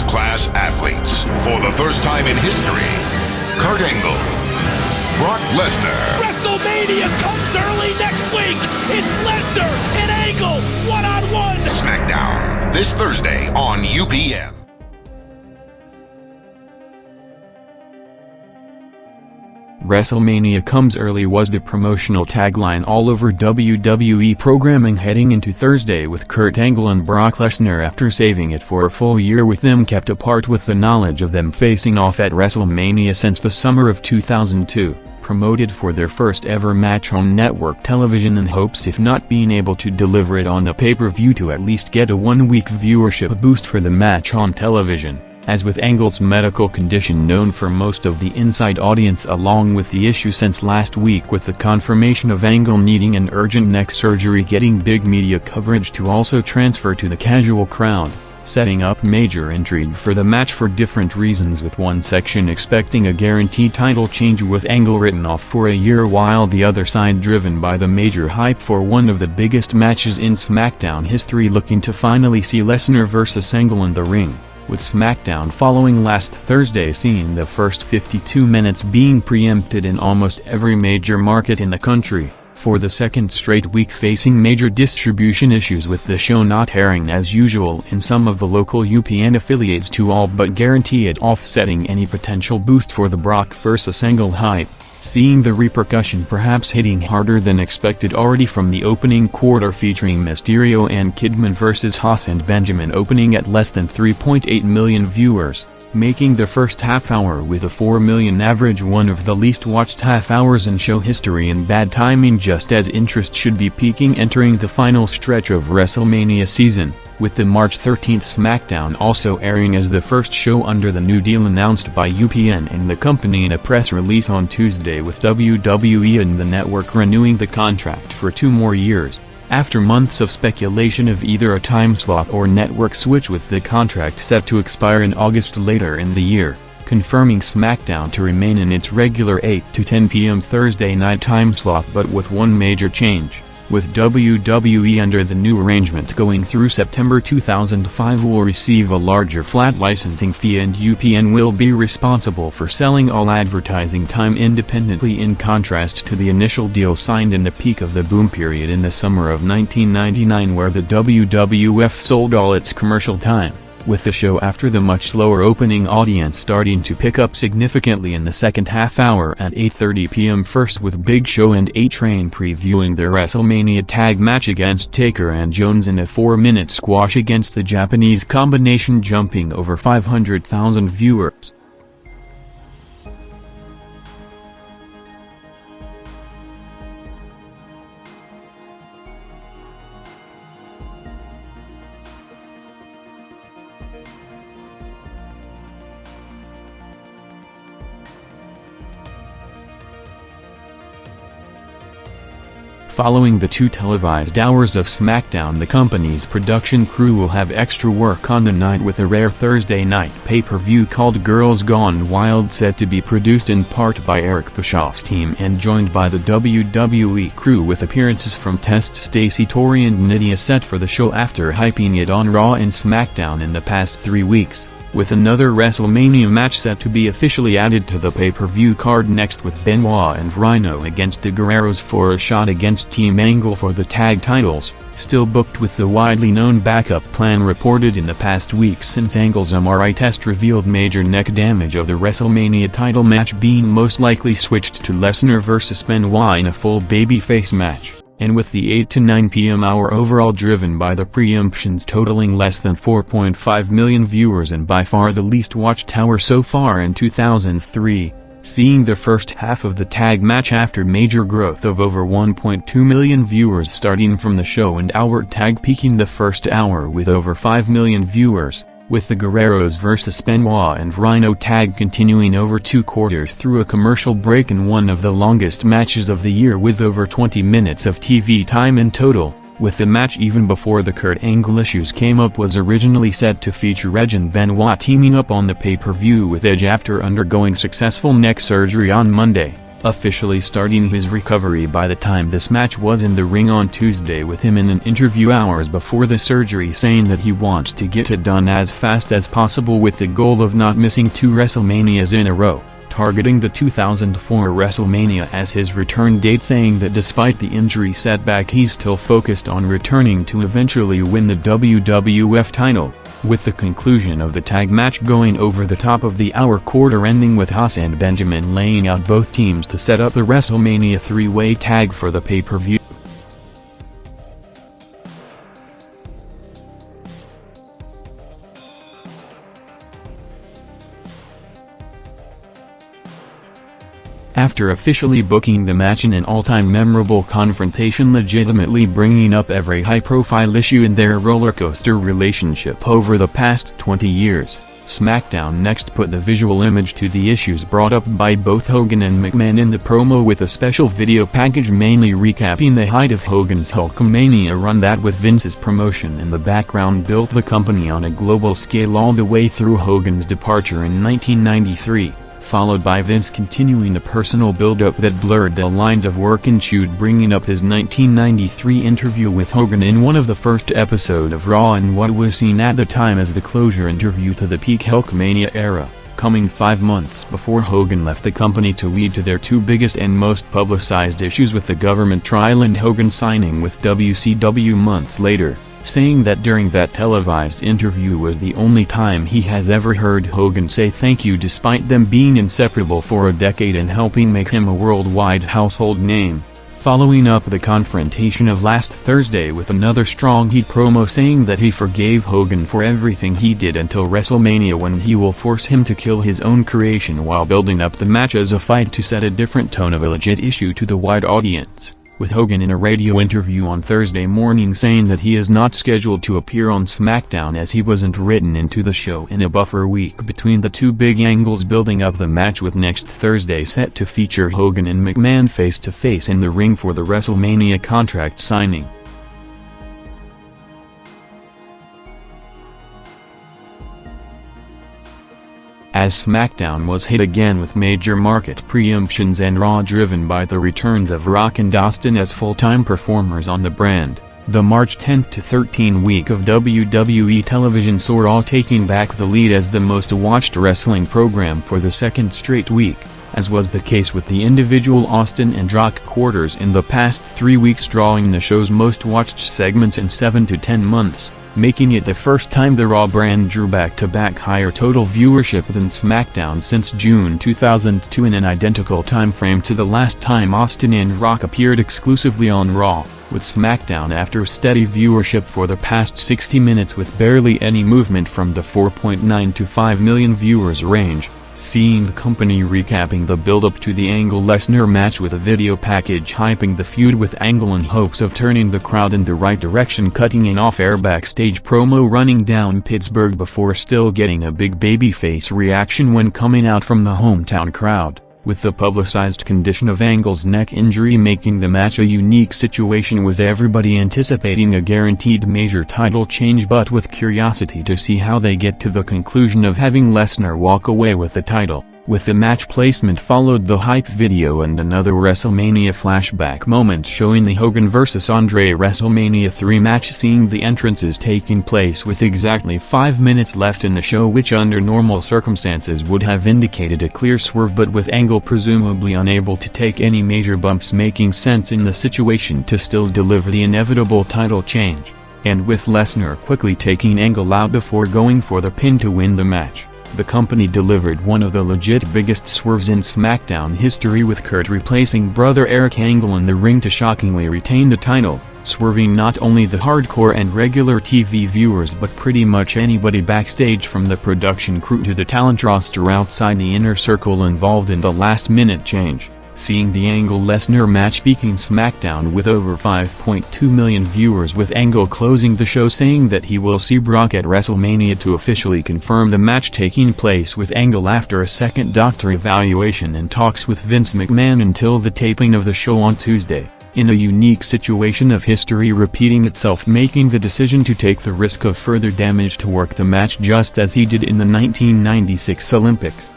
world-class athletes. For the first time in history, Kurt Angle, Brock Lesnar. WrestleMania comes early next week. It's Lesnar and Angle one-on-one. SmackDown, this Thursday on UPN. WrestleMania comes early was the promotional tagline all over WWE programming heading into Thursday, with Kurt Angle and Brock Lesnar after saving it for a full year with them kept apart, with the knowledge of them facing off at WrestleMania since the summer of 2002, promoted for their first ever match on network television in hopes, if not being able to deliver it on the pay-per-view, to at least get a one-week viewership boost for the match on television. As with Angle's medical condition known for most of the inside audience, along with the issue since last week with the confirmation of Angle needing an urgent neck surgery getting big media coverage to also transfer to the casual crowd, setting up major intrigue for the match for different reasons, with one section expecting a guaranteed title change with Angle written off for a year, while the other side driven by the major hype for one of the biggest matches in SmackDown history, looking to finally see Lesnar vs Angle in the ring, with SmackDown following last Thursday seeing the first 52 minutes being preempted in almost every major market in the country, for the second straight week facing major distribution issues, with the show not airing as usual in some of the local UPN affiliates to all but guarantee it offsetting any potential boost for the Brock vs Angle hype, seeing the repercussion perhaps hitting harder than expected already from the opening quarter featuring Mysterio and Kidman vs Haas and Benjamin opening at less than 3.8 million viewers, making the first half hour with a 4 million average one of the least watched half hours in show history, and bad timing just as interest should be peaking entering the final stretch of WrestleMania season, with the March 13th SmackDown also airing as the first show under the new deal announced by UPN and the company in a press release on Tuesday, with WWE and the network renewing the contract for 2 more years, after months of speculation of either a time slot or network switch, with the contract set to expire in August later in the year, confirming SmackDown to remain in its regular 8 to 10 p.m. Thursday night time slot, but with one major change. With WWE under the new arrangement going through September 2005 will receive a larger flat licensing fee, and UPN will be responsible for selling all advertising time independently, in contrast to the initial deal signed in the peak of the boom period in the summer of 1999 where the WWF sold all its commercial time, with the show after the much slower opening audience starting to pick up significantly in the second half hour at 8:30 p.m. first, with Big Show and A-Train previewing their WrestleMania tag match against Taker and Jones in a 4-minute squash against the Japanese combination, jumping over 500,000 viewers. Following the 2 televised hours of SmackDown, the company's production crew will have extra work on the night, with a rare Thursday night pay-per-view called Girls Gone Wild set to be produced in part by Eric Bischoff's team and joined by the WWE crew, with appearances from Test, Stacey Tori and Nydia set for the show after hyping it on Raw and SmackDown in the past 3 weeks, with another WrestleMania match set to be officially added to the pay-per-view card next, with Benoit and Rhino against the Guerreros for a shot against Team Angle for the tag titles, still booked, with the widely known backup plan reported in the past weeks since Angle's MRI test revealed major neck damage of the WrestleMania title match being most likely switched to Lesnar vs Benoit in a full babyface match, and with the 8 to 9 p.m. hour overall driven by the preemptions totaling less than 4.5 million viewers and by far the least watched hour so far in 2003, seeing the first half of the tag match after major growth of over 1.2 million viewers starting from the show, and hour tag peaking the first hour with over 5 million viewers, with the Guerreros vs Benoit and Rhino tag continuing over 2 quarters through a commercial break in one of the longest matches of the year with over 20 minutes of TV time in total, with the match even before the Kurt Angle issues came up was originally set to feature Edge and Benoit teaming up on the pay-per-view with Edge after undergoing successful neck surgery on Monday, officially starting his recovery by the time this match was in the ring on Tuesday, with him in an interview hours before the surgery saying that he wants to get it done as fast as possible with the goal of not missing 2 WrestleManias in a row, targeting the 2004 WrestleMania as his return date, saying that despite the injury setback he's still focused on returning to eventually win the WWF title, with the conclusion of the tag match going over the top of the hour quarter, ending with Haas and Benjamin laying out both teams to set up the WrestleMania 3-way tag for the pay-per-view. After officially booking the match in an all-time memorable confrontation, legitimately bringing up every high-profile issue in their rollercoaster relationship over the past 20 years, SmackDown next put the visual image to the issues brought up by both Hogan and McMahon in the promo, with a special video package mainly recapping the height of Hogan's Hulkamania run that, with Vince's promotion in the background, built the company on a global scale all the way through Hogan's departure in 1993. Followed by Vince continuing the personal build-up that blurred the lines of work and chewed, bringing up his 1993 interview with Hogan in one of the first episodes of Raw, and what was seen at the time as the closure interview to the peak Hulkamania era, coming 5 months before Hogan left the company to lead to their 2 biggest and most publicized issues, with the government trial and Hogan signing with WCW months later, saying that during that televised interview was the only time he has ever heard Hogan say thank you, despite them being inseparable for a decade and helping make him a worldwide household name. Following up the confrontation of last Thursday with another strong heat promo saying that he forgave Hogan for everything he did until WrestleMania, when he will force him to kill his own creation, while building up the match as a fight to set a different tone of a legit issue to the wide audience, with Hogan in a radio interview on Thursday morning saying that he is not scheduled to appear on SmackDown as he wasn't written into the show in a buffer week between the 2 big angles building up the match, with next Thursday set to feature Hogan and McMahon face-to-face in the ring for the WrestleMania contract signing. As SmackDown was hit again with major market preemptions and Raw driven by the returns of Rock and Austin as full-time performers on the brand, the March 10 to 13 week of WWE television saw Raw taking back the lead as the most watched wrestling program for the 2nd straight week, as was the case with the individual Austin and Rock quarters in the past 3 weeks, drawing the show's most watched segments in 7 to 10 months. Making it the first time the Raw brand drew back-to-back higher total viewership than SmackDown since June 2002, in an identical time frame to the last time Austin and Rock appeared exclusively on Raw, with SmackDown after steady viewership for the past 60 minutes with barely any movement from the 4.9 to 5 million viewers range, seeing the company recapping the build-up to the Angle Lesnar match with a video package hyping the feud with Angle in hopes of turning the crowd in the right direction, cutting an off-air backstage promo running down Pittsburgh before still getting a big babyface reaction when coming out from the hometown crowd, with the publicized condition of Angle's neck injury making the match a unique situation, with everybody anticipating a guaranteed major title change but with curiosity to see how they get to the conclusion of having Lesnar walk away with the title. With the match placement followed the hype video and another WrestleMania flashback moment showing the Hogan vs Andre WrestleMania 3 match, seeing the entrances taking place with exactly 5 minutes left in the show, which under normal circumstances would have indicated a clear swerve, but with Angle presumably unable to take any major bumps making sense in the situation to still deliver the inevitable title change, and with Lesnar quickly taking Angle out before going for the pin to win the match. The company delivered one of the legit biggest swerves in SmackDown history, with Kurt replacing brother Eric Angle in the ring to shockingly retain the title, swerving not only the hardcore and regular TV viewers but pretty much anybody backstage, from the production crew to the talent roster outside the inner circle involved in the last-minute change. Seeing the Angle-Lesnar match peaking SmackDown with over 5.2 million viewers, with Angle closing the show saying that he will see Brock at WrestleMania to officially confirm the match, taking place with Angle after a second doctor evaluation and talks with Vince McMahon until the taping of the show on Tuesday, in a unique situation of history repeating itself, making the decision to take the risk of further damage to work the match just as he did in the 1996 Olympics.